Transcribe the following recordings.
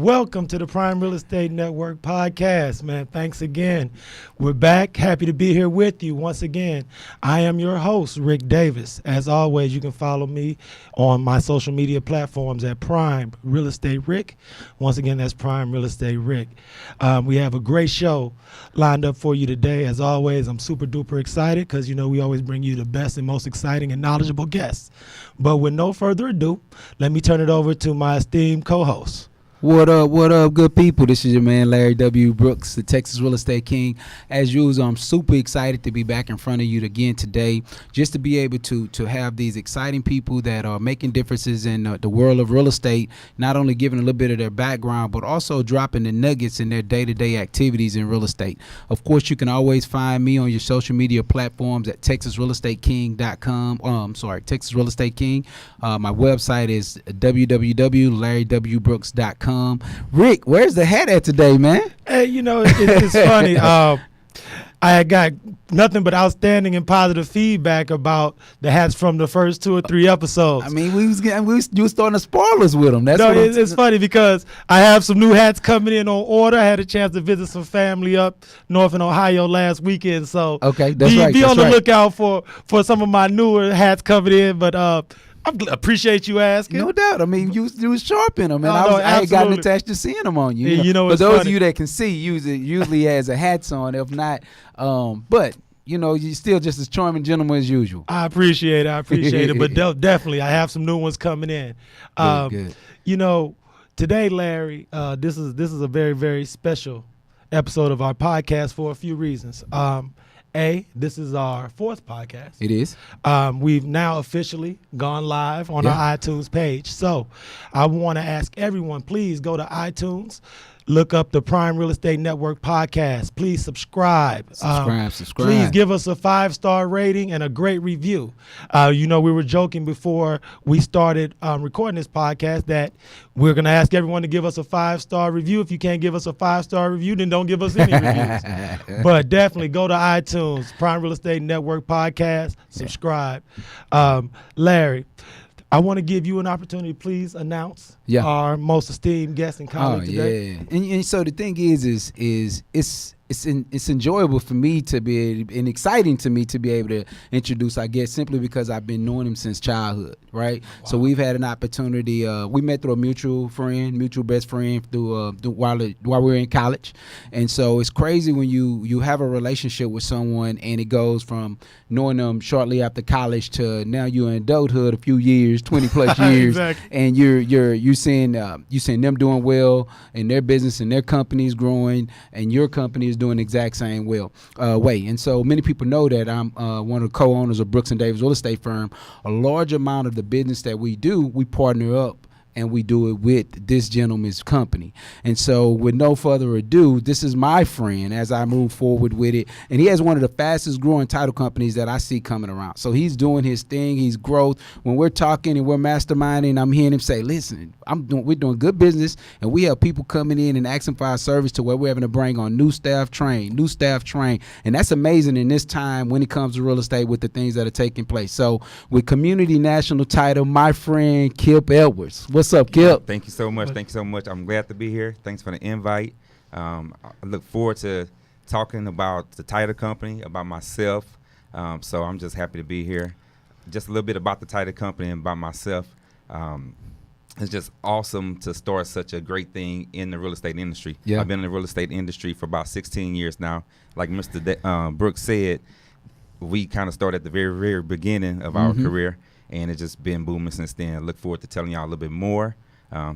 Welcome to the Prime Real Estate Network podcast, man. Thanks again. We're back. Happy to be here with you once again. I am your host, Rick Davis. As always, you can follow me on my social media platforms at Prime Real Estate Rick. Once again, that's Prime Real Estate Rick. We have a great show lined up for you today. As always, I'm super duper excited because, you know, we always bring you the best and most exciting and knowledgeable guests. But with no further ado, let me turn it over to my esteemed co-host. What up, good people? This is your man, Larry W. Brooks, the Texas Real Estate King. As usual, I'm super excited to be back in front of you again today, just to be able to have these exciting people that are making differences in the world of real estate, not only giving a little bit of their background, but also dropping the nuggets in their day-to-day activities in real estate. Of course, you can always find me on your social media platforms at TexasRealEstateKing.com. Texas Real Estate King. My website is www.larrywbrooks.com. Rick, where's the hat at today, man? Hey, you know, it's funny. I got nothing but outstanding and positive feedback about the hats from the first 2 or 3 episodes. I mean, you was starting to spoil us with them. That's it's funny because I have some new hats coming in on order. I had a chance to visit some family up north in Ohio last weekend, so okay, be on the lookout for some of my newer hats coming in. But I appreciate you asking. No doubt. I mean, you was sharp in them, and I ain't gotten attached to seeing them on you. You know, for those funny. of you that can see, usually has a hats on. If not, but you know, you're still just as charming gentleman as usual. I appreciate it. But definitely, I have some new ones coming in. Good. You know, today, Larry, this is a very, very special episode of our podcast for a few reasons. This is our 4th podcast. It is. We've now officially gone live on our iTunes page. So I want to ask everyone, please go to iTunes, look up the Prime Real Estate Network podcast. Please subscribe. Subscribe. Please give us a 5-star rating and a great review. You know, we were joking before we started recording this podcast that we're going to ask everyone to give us a 5-star review. If you can't give us a 5-star review, then don't give us any reviews. But definitely go to iTunes, Prime Real Estate Network podcast, subscribe. Larry, I want to give you an opportunity. Please announce our most esteemed guest and colleague today. And so the thing is it's enjoyable for me to be and exciting to me to be able to introduce our guest simply because I've been knowing him since childhood, right? Wow. So we've had an opportunity. We met through a mutual best friend while we were in college, and so it's crazy when you have a relationship with someone and it goes from knowing them shortly after college to now you're in adulthood, a few years, 20 plus years, exactly. And you seeing them doing well and their business and their company is growing and your company is doing the exact same way. And so many people know that I'm one of the co-owners of Brooks and Davis Real Estate Firm. A large amount of the business that we do, we partner up and we do it with this gentleman's company. And so with no further ado, this is my friend as I move forward with it. And he has one of the fastest growing title companies that I see coming around. So he's doing his thing, he's growth. When we're talking and we're masterminding, I'm hearing him say, listen, we're doing good business and we have people coming in and asking for our service to where we're having to bring on new staff train. And that's amazing in this time when it comes to real estate with the things that are taking place. So with Community National Title, my friend Kip Edwards. What's up, Kip? Thank you so much. I'm glad to be here. Thanks for the invite. I look forward to talking about the title company, about myself. So I'm just happy to be here. Just a little bit about the title company and about myself. It's just awesome to start such a great thing in the real estate industry. Yeah. I've been in the real estate industry for about 16 years now. Like Mr. Brooks said, we kind of started at the very, very beginning of our career. And it's just been booming since then. I look forward to telling y'all a little bit more.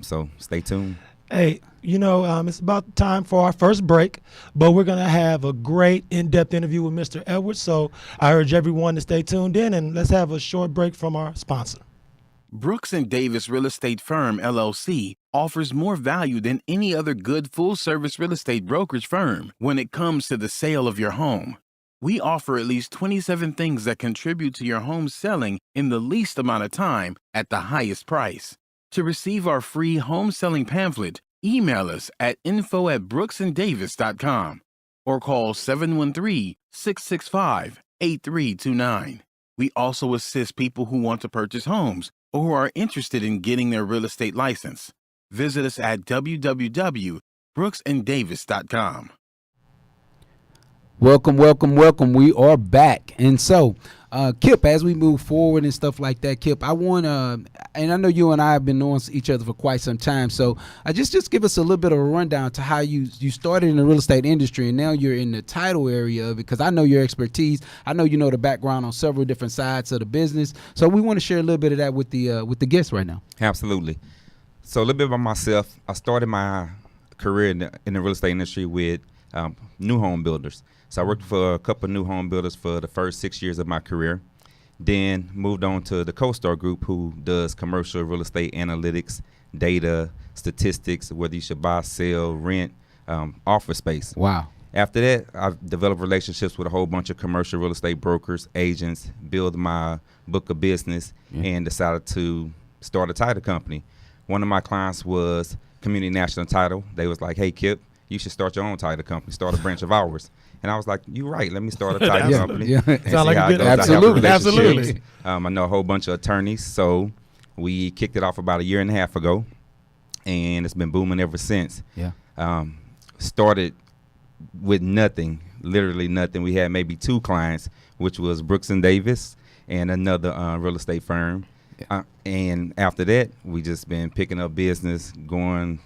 So stay tuned. Hey, you know, it's about time for our first break, but we're going to have a great in-depth interview with Mr. Edwards. So I urge everyone to stay tuned in, and let's have a short break from our sponsor. Brooks and Davis Real Estate Firm, LLC, offers more value than any other good full-service real estate brokerage firm when it comes to the sale of your home. We offer at least 27 things that contribute to your home selling in the least amount of time at the highest price. To receive our free home selling pamphlet, email us at info@brooksanddavis.com or call 713-665-8329. We also assist people who want to purchase homes or who are interested in getting their real estate license. Visit us at www.brooksanddavis.com. Welcome. We are back. And so, Kip, as we move forward and stuff like that, Kip, I want to, and I know you and I have been knowing each other for quite some time. So just give us a little bit of a rundown to how you started in the real estate industry and now you're in the title area of it, because I know your expertise. I know you know the background on several different sides of the business. So we want to share a little bit of that with the guests right now. Absolutely. So a little bit about myself. I started my career in the real estate industry with new home builders. So I worked for a couple of new home builders for the first 6 years of my career. Then moved on to the CoStar Group, who does commercial real estate analytics, data, statistics, whether you should buy, sell, rent, office space. Wow. After that, I've developed relationships with a whole bunch of commercial real estate brokers, agents, build my book of business, and decided to start a title company. One of my clients was Community National Title. They was like, hey, Kip, you should start your own title company, start a branch of ours. And I was like, you're right, let me start a title company. Yeah. And Sound see like a how it good- goes. I have Absolutely. relationships. Absolutely. I know a whole bunch of attorneys. So we kicked it off about 1.5 years ago, and it's been booming ever since. Yeah. Started with nothing, literally nothing. We had maybe 2 clients, which was Brooks and Davis and another real estate firm. And after that, we just been picking up business, going,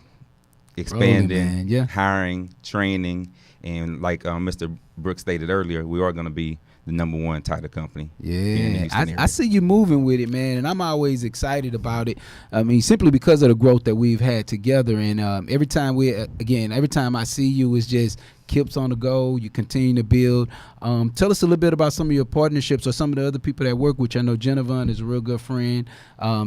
expanding, Rolling, man. Yeah. hiring, training. And like Mr. Brooks stated earlier, we are going to be the #1 title company. here in the Yeah, Houston area. I see you moving with it, man, and I'm always excited about it. I mean, simply because of the growth that we've had together, and every time I see you, it's just Kip's on the go. You continue to build. Tell us a little bit about some of your partnerships or some of the other people that work with you. I know Jennifer is a real good friend.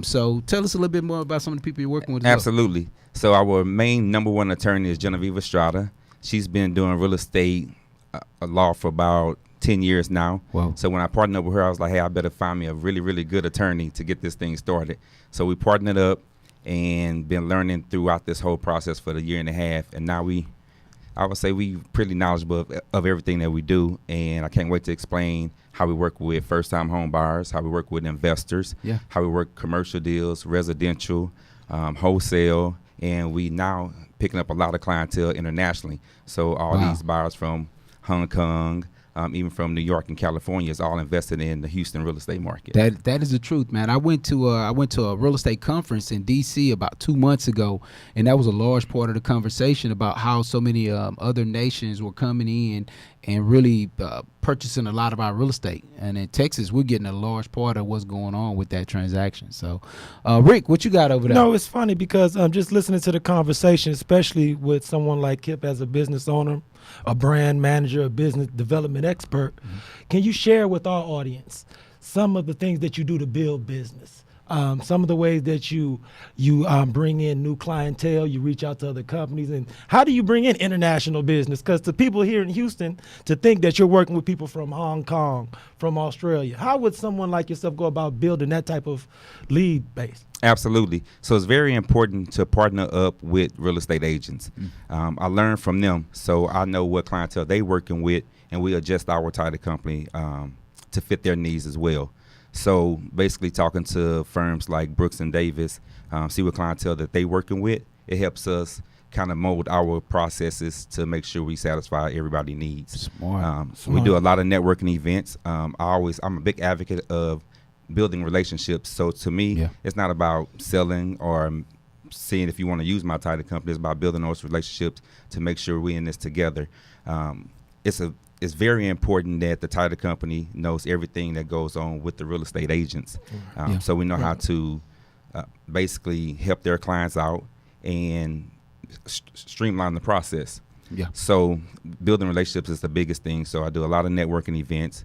So tell us a little bit more about some of the people you're working with. Absolutely. So our main #1 attorney is Genevieve Estrada. She's been doing real estate law for about 10 years now. Wow. So when I partnered up with her, I was like, hey, I better find me a really, really good attorney to get this thing started. So we partnered up and been learning throughout this whole process for the 1.5 years. And now I would say we pretty knowledgeable of everything that we do. And I can't wait to explain how we work with first-time home buyers, how we work with investors, how we work commercial deals, residential, wholesale, and we now picking up a lot of clientele internationally. So all these buyers from Hong Kong, even from New York and California, is all invested in the Houston real estate market. That is the truth, man. I went to a real estate conference in D.C. about 2 months ago, and that was a large part of the conversation about how so many other nations were coming in and really purchasing a lot of our real estate. And in Texas, we're getting a large part of what's going on with that transaction. So, Rick, what you got over there? No, it's funny because I'm just listening to the conversation, especially with someone like Kip as a business owner, a brand manager, a business development expert. Mm-hmm. Can you share with our audience some of the things that you do to build business? Some of the ways that you bring in new clientele, you reach out to other companies, and how do you bring in international business? Because to people here in Houston, to think that you're working with people from Hong Kong, from Australia, how would someone like yourself go about building that type of lead base? Absolutely. So it's very important to partner up with real estate agents. I learn from them, so I know what clientele they working with, and we adjust our title company to fit their needs as well. So basically talking to firms like Brooks and Davis, see what clientele that they working with, it helps us kind of mold our processes to make sure we satisfy everybody's needs. Smart. We do a lot of networking events. I'm a big advocate of building relationships. So to me, it's not about selling or seeing if you want to use my title company. It's about building those relationships to make sure we're in this together. It's very important that the title company knows everything that goes on with the real estate agents. So we know how to basically help their clients out and streamline the process. So building relationships is the biggest thing. So I do a lot of networking events.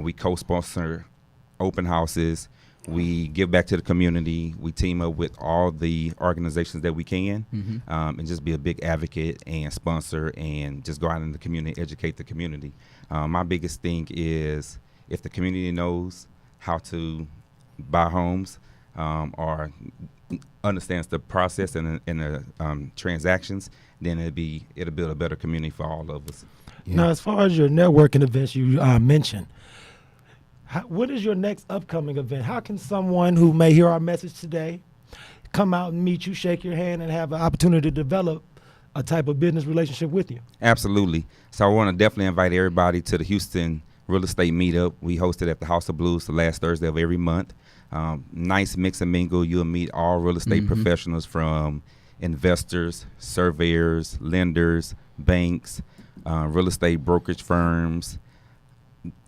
We co-sponsor open houses. We give back to the community. We team up with all the organizations that we can, and just be a big advocate and sponsor and just go out in the community, educate the community. My biggest thing is if the community knows how to buy homes or understands the process and the transactions, then it'll build a better community for all of us. Now, as far as your networking events you mentioned, what is your next upcoming event? How can someone who may hear our message today come out and meet you, shake your hand, and have an opportunity to develop a type of business relationship with you. Absolutely. So I want to definitely invite everybody to the Houston Real Estate Meetup. We host it at the House of Blues the last Thursday of every month. Nice mix and mingle. You'll meet all real estate professionals, from investors, surveyors, lenders, banks, real estate brokerage firms,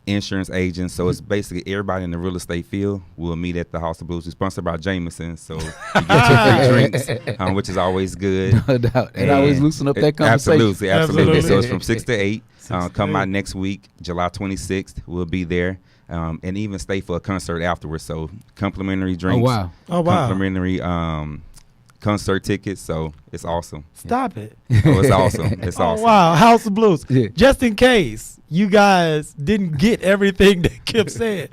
insurance agents. So it's basically everybody in the real estate field will meet at the House of Blues. We're sponsored by Jameson, so you get your free drinks, which is always good. No doubt. And always loosen up that conversation. Absolutely. So it's from 6 to 8. 6 to Come 8. out next week, July 26th. We'll be there. And even stay for a concert afterwards. So complimentary drinks. Oh, wow. Oh, wow. Complimentary concert tickets. So it's awesome. Stop it. Oh, it's awesome. It's awesome. Oh, wow. House of Blues. Yeah. Just in case you guys didn't get everything that Kip said,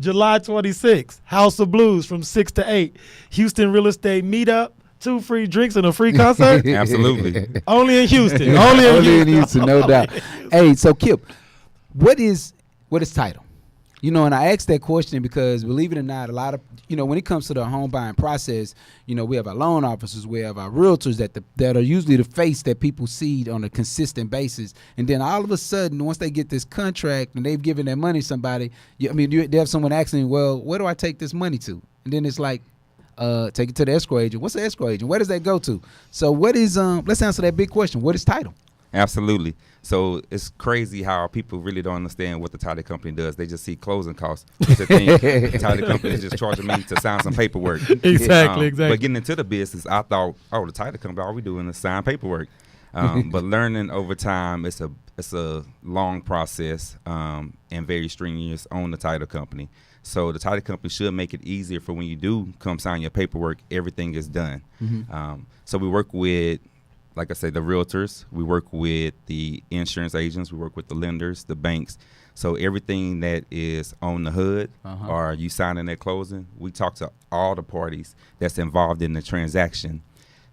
July 26th, House of Blues from 6 to 8. Houston Real Estate Meetup, 2 free drinks and a free concert. Absolutely. Only in Houston. Only in Houston. No doubt. Hey, so Kip, what is title? You know, and I asked that question because, believe it or not, a lot of, you know, when it comes to the home buying process, you know, we have our loan officers, we have our realtors that are usually the face that people see on a consistent basis. And then all of a sudden, once they get this contract and they've given their money to somebody, they have someone asking, well, where do I take this money to? And then it's like, take it to the escrow agent. What's the escrow agent? Where does that go to? So what is, let's answer that big question. What is title? Absolutely. So it's crazy how people really don't understand what the title company does. They just see closing costs. They think the title company is just charging me to sign some paperwork. Exactly. But getting into the business, I thought, the title company, all we doing is sign paperwork. But learning over time, it's a long process and very strenuous on the title company. So the title company should make it easier for when you do come sign your paperwork, everything is done. So we work with, like I said, the realtors. We work with the insurance agents. We work with the lenders, the banks. So everything that is on the hood or you signing that closing, we talk to all the parties that's involved in the transaction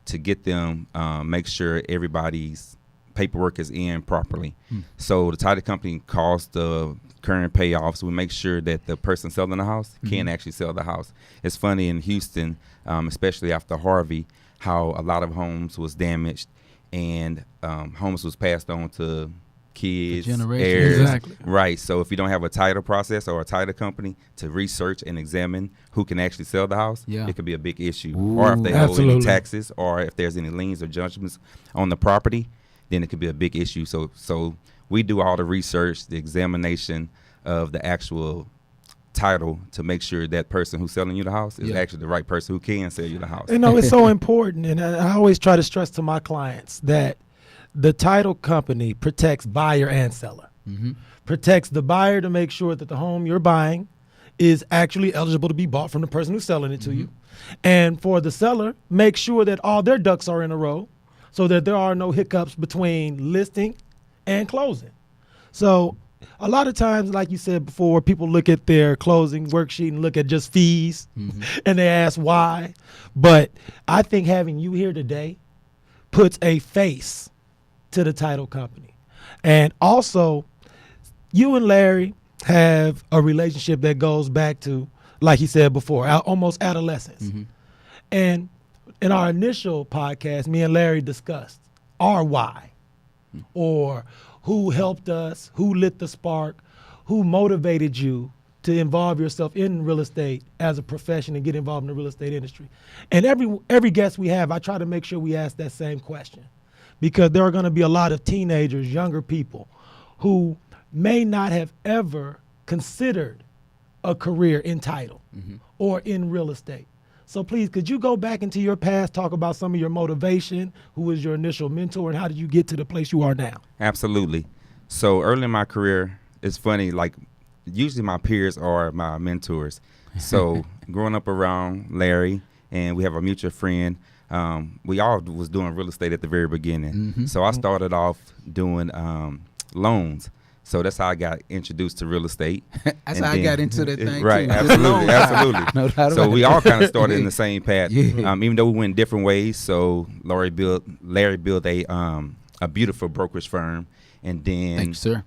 to get them, make sure everybody's paperwork is in properly. So the title company calls the current payoffs. We make sure that the person selling the house can actually sell the house. It's funny in Houston, especially after Harvey, how a lot of homes was damaged and homes was passed on to kids, heirs. Exactly. Right. So if you don't have a title process or a title company to research and examine who can actually sell the house, it could be a big issue. Or if they owe any taxes, or if there's any liens or judgments on the property, then it could be a big issue. So we do all the research, the examination of the actual title to make sure that person who's selling you the house is actually the right person who can sell you the house. You know, it's so important, and I always try to stress to my clients that the title company protects buyer and seller. Protects the buyer to make sure that the home you're buying is actually eligible to be bought from the person who's selling it to you. And for the seller, make sure that all their ducks are in a row so that there are no hiccups between listing and closing. So a lot of times, like you said before, people look at their closing worksheet and look at just fees and they ask why. But I think having you here today puts a face to the title company. And also, you and Larry have a relationship that goes back to, like he said before, almost adolescence. And in our initial podcast, me and Larry discussed our why, or who helped us, who lit the spark, who motivated you to involve yourself in real estate as a profession and get involved in the real estate industry. And every guest we have, I try to make sure we ask that same question, because there are going to be a lot of teenagers, younger people, who may not have ever considered a career in title or in real estate. So please, could you go back into your past, talk about some of your motivation, who was your initial mentor, and how did you get to the place you are now? Absolutely. So early in my career, it's funny, like usually my peers are my mentors. So growing up around Larry, and we have a mutual friend, we all was doing real estate at the very beginning. So I started off doing loans. So that's how I got introduced to real estate. That's how I got into that thing right, too. absolutely, absolutely. No doubt So about we it. all kind of started in the same path, Yeah. even though we went different ways. So Larry built a beautiful brokerage firm, and then Thank you, sir.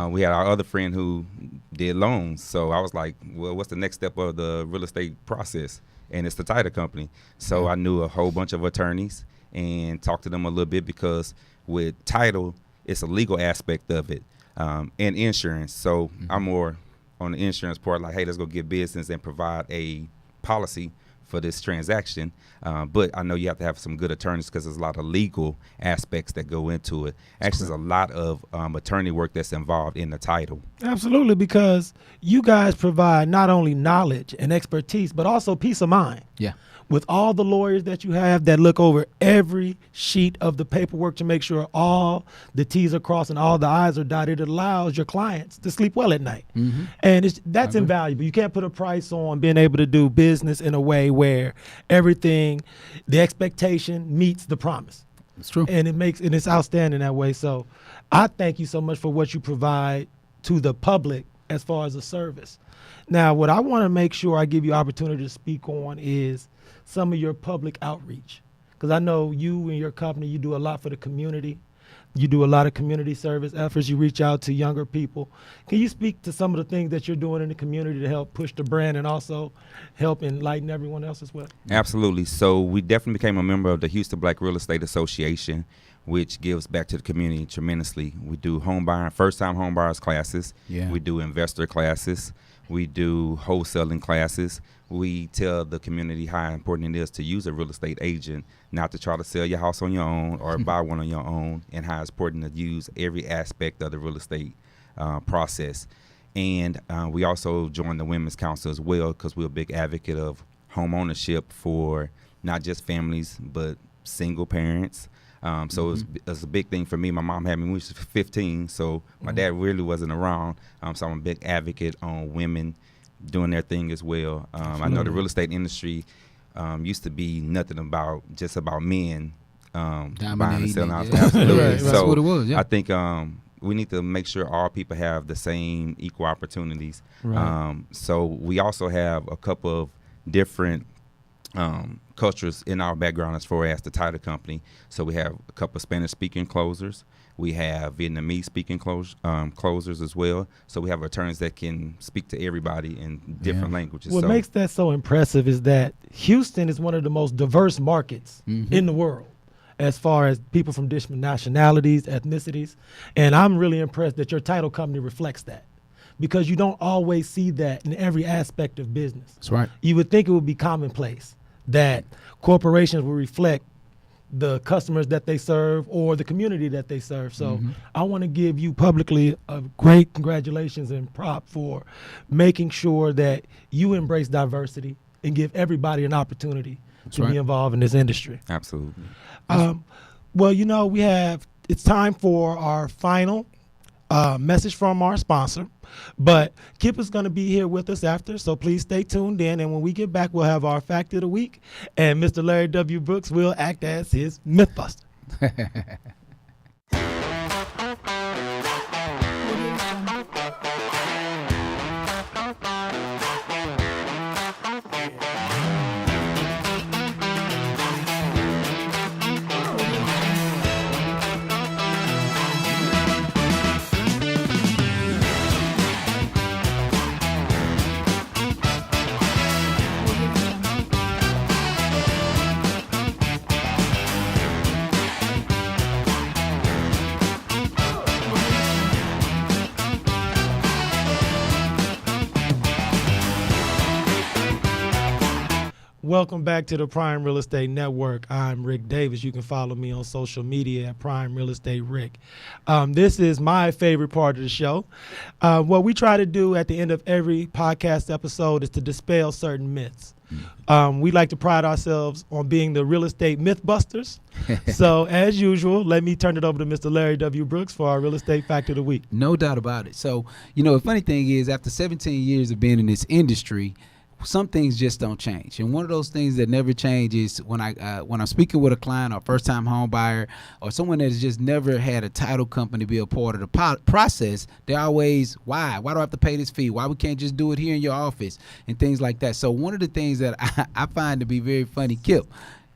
we had our other friend who did loans. So I was like, well, what's the next step of the real estate process? and it's the title company. So I knew a whole bunch of attorneys and talked to them a little bit, because with title, it's a legal aspect of it, and insurance. So I'm more on the insurance part, like, hey, let's go get business and provide a policy for this transaction. But I know you have to have some good attorneys, because there's a lot of legal aspects that go into it. Actually, there's a lot of attorney work that's involved in the title. Absolutely, because you guys provide not only knowledge and expertise, but also peace of mind. Yeah. With all the lawyers that you have that look over every sheet of the paperwork to make sure all the T's are crossed and all the I's are dotted, it allows your clients to sleep well at night. And that's invaluable. You can't put a price on being able to do business in a way where everything, the expectation meets the promise. It's true. And it's outstanding that way. So I thank you so much for what you provide to the public as far as a service. Now, what I want to make sure I give you opportunity to speak on is some of your public outreach, because I know you and your company, you do a lot for the community. You do a lot of community service efforts. You reach out to younger people. Can you speak to some of the things that you're doing in the community to help push the brand and also help enlighten everyone else as well? Absolutely. So we definitely became a member of the Houston Black Real Estate Association, which gives back to the community tremendously. We do first-time home buyers classes. Yeah. We do investor classes. We do wholesaling classes. We tell the community how important it is to use a real estate agent, not to try to sell your house on your own or buy one on your own, and how it's important to use every aspect of the real estate process. And we also join the Women's Council as well, because we're a big advocate of home ownership for not just families, but single parents. So it's a big thing for me. My mom had me when we was 15, so my dad really wasn't around. So I'm a big advocate on women doing their thing as well. I know the real estate industry used to be nothing just about men buying and selling houses. Yeah. Absolutely. Right. That's what it was. Yeah. I think we need to make sure all people have the same equal opportunities. Right. So we also have a couple of different cultures in our background as far as the title company. So we have a couple of Spanish-speaking closers. We have Vietnamese-speaking closers as well. So we have attorneys that can speak to everybody in different languages. What makes that so impressive is that Houston is one of the most diverse markets in the world as far as people from different nationalities, ethnicities. And I'm really impressed that your title company reflects that, because you don't always see that in every aspect of business. That's right. You would think it would be commonplace that corporations will reflect the customers that they serve or the community that they serve. So I want to give you publicly a great congratulations and prop for making sure that you embrace diversity and give everybody an opportunity to be involved in this industry. Absolutely. Well, it's time for our final message from our sponsor. But Kip is going to be here with us after, so please stay tuned in. And when we get back, we'll have our fact of the week, and Mr. Larry W. Brooks will act as his Mythbuster. Welcome back to the Prime Real Estate Network. I'm Rick Davis. You can follow me on social media at Prime Real Estate Rick. This is my favorite part of the show. What we try to do at the end of every podcast episode is to dispel certain myths. We like to pride ourselves on being the real estate mythbusters. So as usual, let me turn it over to Mr. Larry W. Brooks for our real estate fact of the week. No doubt about it. So, the funny thing is, after 17 years of being in this industry, some things just don't change. And one of those things that never change is when I'm speaking with a client or first-time home buyer or someone that has just never had a title company be a part of the process, they're always, why do I have to pay this fee? Why we can't just do it here in your office and things like that? So one of the things that I find to be very funny, Kip,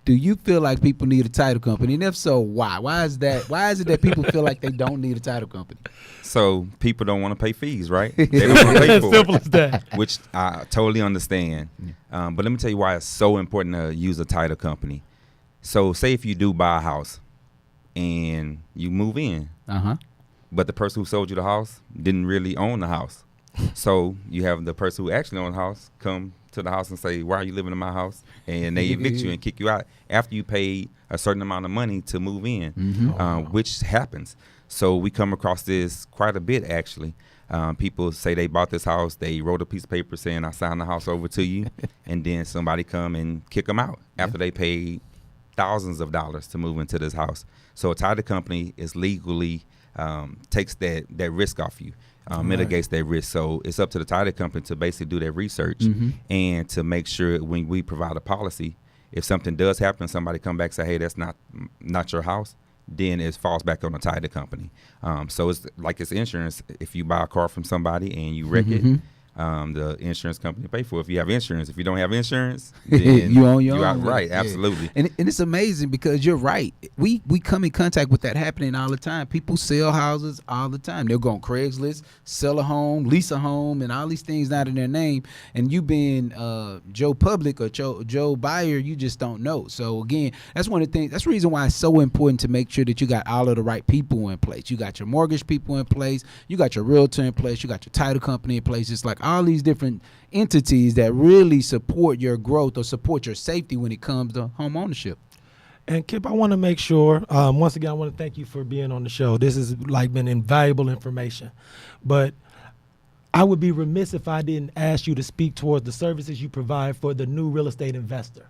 Do you feel like people need a title company? And if so, why? Why is that? Why is it that people feel like they don't need a title company? So people don't want to pay fees, right? They don't want to pay As for simple it, as that. which I totally understand. But let me tell you why it's so important to use a title company. So say if you do buy a house and you move in, but the person who sold you the house didn't really own the house. So you have the person who actually owned the house come to the house and say, why are you living in my house? And they evict you and kick you out after you paid a certain amount of money to move in, which happens. So we come across this quite a bit, actually. People say they bought this house, they wrote a piece of paper saying, I signed the house over to you, and then somebody come and kick them out after they paid thousands of dollars to move into this house. So a title company is legally takes that risk off you. Mitigates that risk. So it's up to the title company to basically do their research and to make sure when we provide a policy, if something does happen, somebody come back and say, hey, that's not your house, then it falls back on the title company. So it's like it's insurance. If you buy a car from somebody and you wreck it, the insurance company pay for it. If you have insurance, if you don't have insurance, then you own your own. Right, absolutely. And it's amazing because you're right. We come in contact with that happening all the time. People sell houses all the time. They'll go on Craigslist, sell a home, lease a home, and all these things not in their name. And you being Joe Public or Joe Buyer, you just don't know. So again, that's one of the things. That's the reason why it's so important to make sure that you got all of the right people in place. You got your mortgage people in place. You got your realtor in place. You got your title company in place. It's like all these different entities that really support your growth or support your safety when it comes to home ownership. And Kip, I want to make sure, once again, I want to thank you for being on the show. This has been invaluable information. But I would be remiss if I didn't ask you to speak towards the services you provide for the new real estate investor.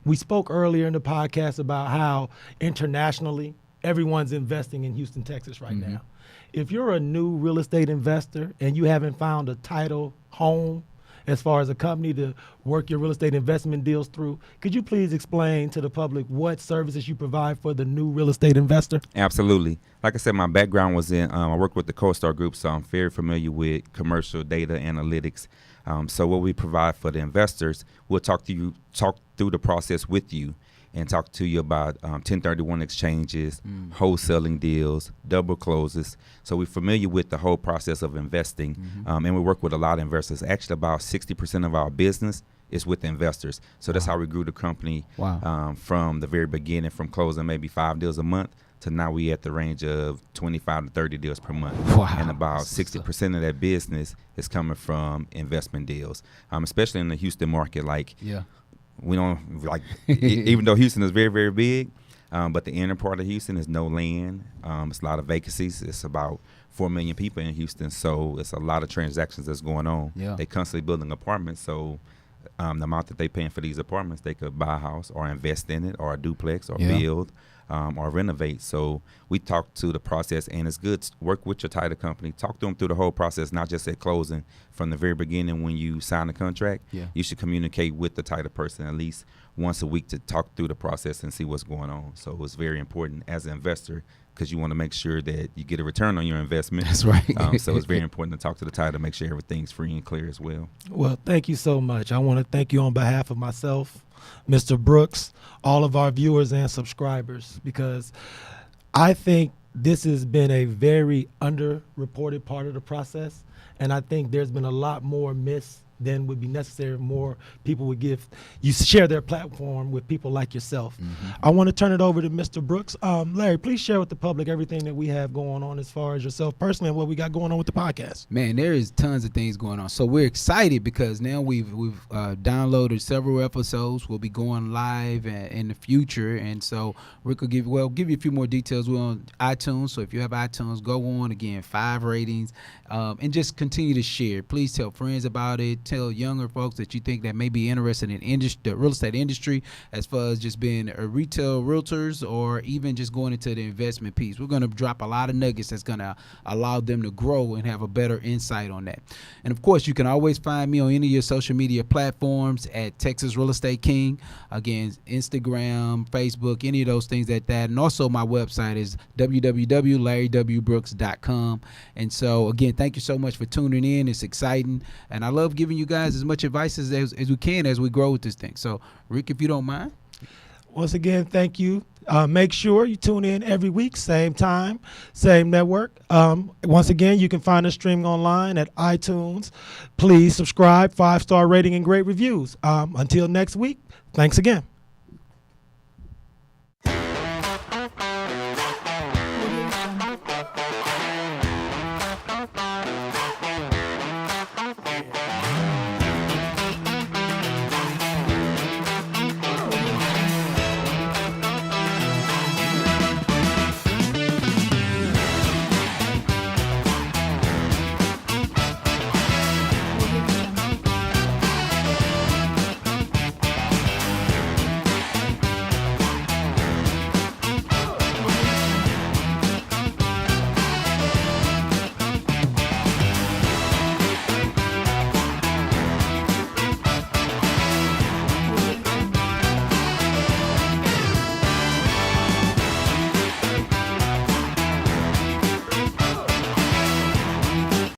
We spoke earlier in the podcast about how internationally everyone's investing in Houston, Texas right now. If you're a new real estate investor and you haven't found a title home as far as a company to work your real estate investment deals through, could you please explain to the public what services you provide for the new real estate investor? Absolutely. Like I said, my background was in, I worked with the CoStar Group, so I'm very familiar with commercial data analytics. So what we provide for the investors, we'll talk through the process with you and talk to you about 1031 exchanges, wholesaling deals, double closes. So we're familiar with the whole process of investing, and we work with a lot of investors. Actually, about 60% of our business is with investors. So that's how we grew the company from the very beginning, from closing maybe 5 deals a month to now we at the range of 25 to 30 deals per month. And about 60% of that business is coming from investment deals, especially in the Houston market. We don't even though Houston is very, very big, but the inner part of Houston is no land. It's a lot of vacancies. It's about 4 million people in Houston, so it's a lot of transactions that's going on. They constantly building apartments, so the amount that they paying for these apartments, they could buy a house or invest in it or a duplex or build or renovate. So we talk to the process, and it's good to work with your title company. Talk to them through the whole process, not just at closing. From the very beginning when you sign the contract, you should communicate with the title person at least once a week to talk through the process and see what's going on. So it's very important as an investor because you want to make sure that you get a return on your investment. That's right. So it's very important to talk to the title to make sure everything's free and clear as well. Well, thank you so much. I want to thank you on behalf of myself, Mr. Brooks, all of our viewers and subscribers, because I think this has been a very underreported part of the process. And I think there's been a lot more missed than would be necessary. More people would share their platform with people like yourself. I want to turn it over to Mr. Brooks. Larry, please share with the public everything that we have going on as far as yourself personally and what we got going on with the podcast. Man, there is tons of things going on. So we're excited because now we've downloaded several episodes. We'll be going live in the future, and so Rick will give you a few more details. We're on iTunes, so if you have iTunes, go on again, 5 ratings, and just continue to share. Please tell friends about it. Tell younger folks that you think that may be interested in the real estate industry, as far as just being a retail realtors or even just going into the investment piece. We're going to drop a lot of nuggets that's going to allow them to grow and have a better insight on that. And of course, you can always find me on any of your social media platforms at Texas Real Estate King. Again, Instagram, Facebook, any of those things like that. And also my website is www.larrywbrooks.com. And so again, thank you so much for tuning in. It's exciting, and I love giving you guys as much advice as we can as we grow with this thing. So Rick, if you don't mind. Once again, thank you. Make sure you tune in every week, same time, same network. Once again, you can find us streaming online at iTunes. Please subscribe, 5-star rating, and great reviews. Until next week, thanks again.